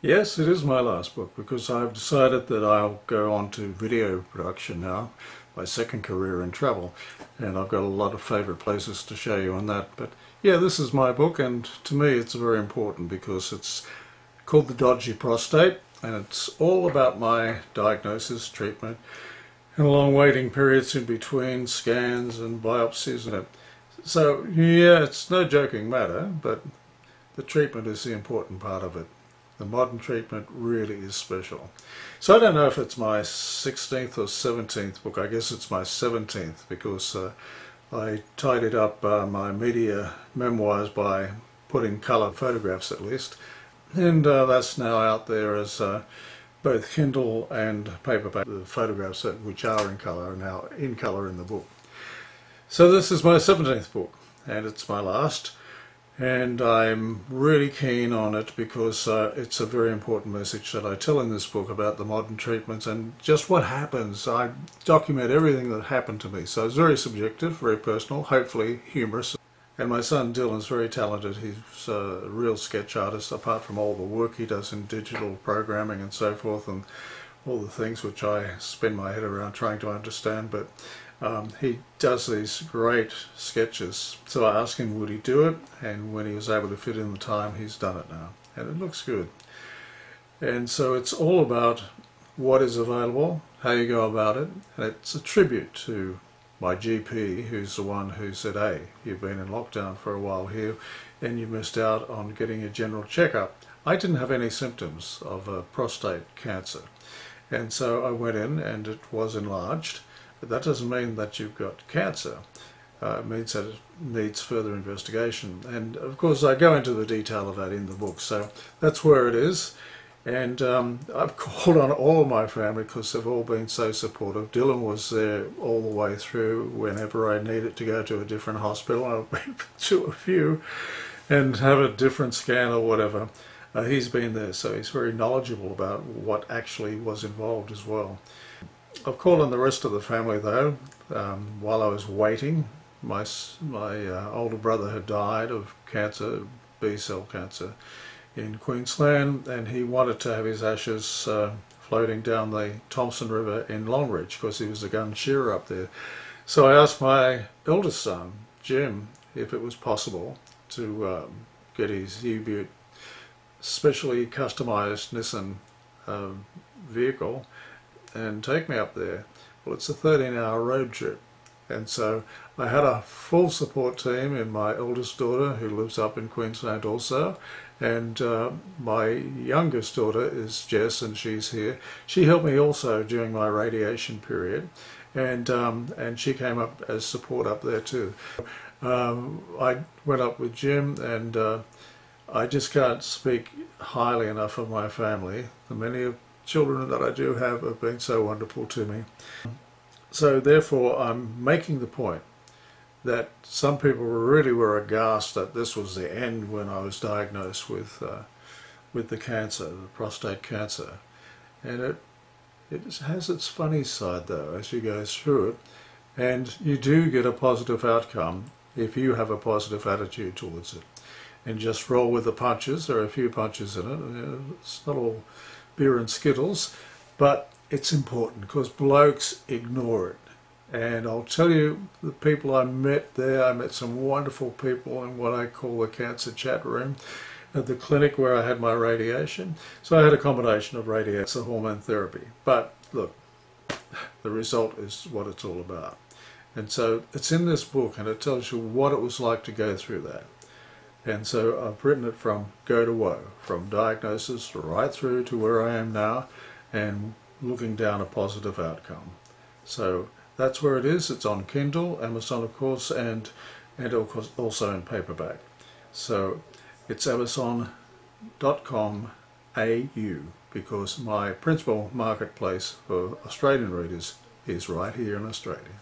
Yes, it is my last book because I've decided that I'll go on to video production now, my second career in travel, and I've got a lot of favourite places to show you on that. But yeah, this is my book, and to me it's very important because it's called The Dodgy Prostate, and it's all about my diagnosis, treatment, and long waiting periods in between scans and biopsies. And so yeah, it's no joking matter, but the treatment is the important part of it. The modern treatment really is special. So I don't know if it's my 16th or 17th book. I guess it's my 17th because I tidied up my media memoirs by putting colour photographs at least. And that's now out there as both Kindle and paperback. The photographs which are in colour are now in colour in the book. So this is my 17th book, and it's my last. And I'm really keen on it because it's a very important message that I tell in this book about the modern treatments and just what happens. I document everything that happened to me. So it's very subjective, very personal, hopefully humorous. And my son Dylan's very talented. He's a real sketch artist, apart from all the work he does in digital programming and so forth, and all the things which I spin my head around trying to understand. But he does these great sketches. So I asked him would he do it, and when he was able to fit in the time, he's done it now. And it looks good. And so it's all about what is available, how you go about it, and it's a tribute to my GP, who's the one who said, hey, you've been in lockdown for a while here and you missed out on getting a general checkup. I didn't have any symptoms of prostate cancer, and so I went in and it was enlarged. But that doesn't mean that you've got cancer. It means that it needs further investigation. And of course I go into the detail of that in the book. So that's where it is. And I've called on all of my family because they've all been so supportive. Dylan was there all the way through whenever I needed to go to a different hospital. I've been to a few and have a different scan or whatever. He's been there, so he's very knowledgeable about what actually was involved as well. I've called on the rest of the family though. While I was waiting, my older brother had died of cancer, B-cell cancer, in Queensland, and he wanted to have his ashes floating down the Thompson River in Longreach because he was a gun shearer up there. So I asked my eldest son, Jim, if it was possible to get his U-Butte specially customised Nissan vehicle and take me up there. Well, it's a 13-hour road trip, and so I had a full support team in my eldest daughter, who lives up in Queensland also, and my youngest daughter is Jess, and she's here. She helped me also during my radiation period, and she came up as support up there too. I went up with Jim, and I just can't speak highly enough of my family. The many children that I do have been so wonderful to me. So therefore I'm making the point that some people really were aghast that this was the end when I was diagnosed with the cancer, the prostate cancer. And it has its funny side though as you go through it, and you do get a positive outcome if you have a positive attitude towards it. And just roll with the punches. There are a few punches in it. It's not all beer and skittles, but it's important because blokes ignore it. And I'll tell you, the people I met there, I met some wonderful people in what I call the cancer chat room at the clinic where I had my radiation. So I had a combination of radiation and hormone therapy. But look, the result is what it's all about. And so it's in this book, and it tells you what it was like to go through that. And so I've written it from go to woe, from diagnosis right through to where I am now, and looking down a positive outcome. So that's where it is. It's on Kindle, Amazon of course, and of course also in paperback. So it's amazon.com.au because my principal marketplace for Australian readers is right here in Australia.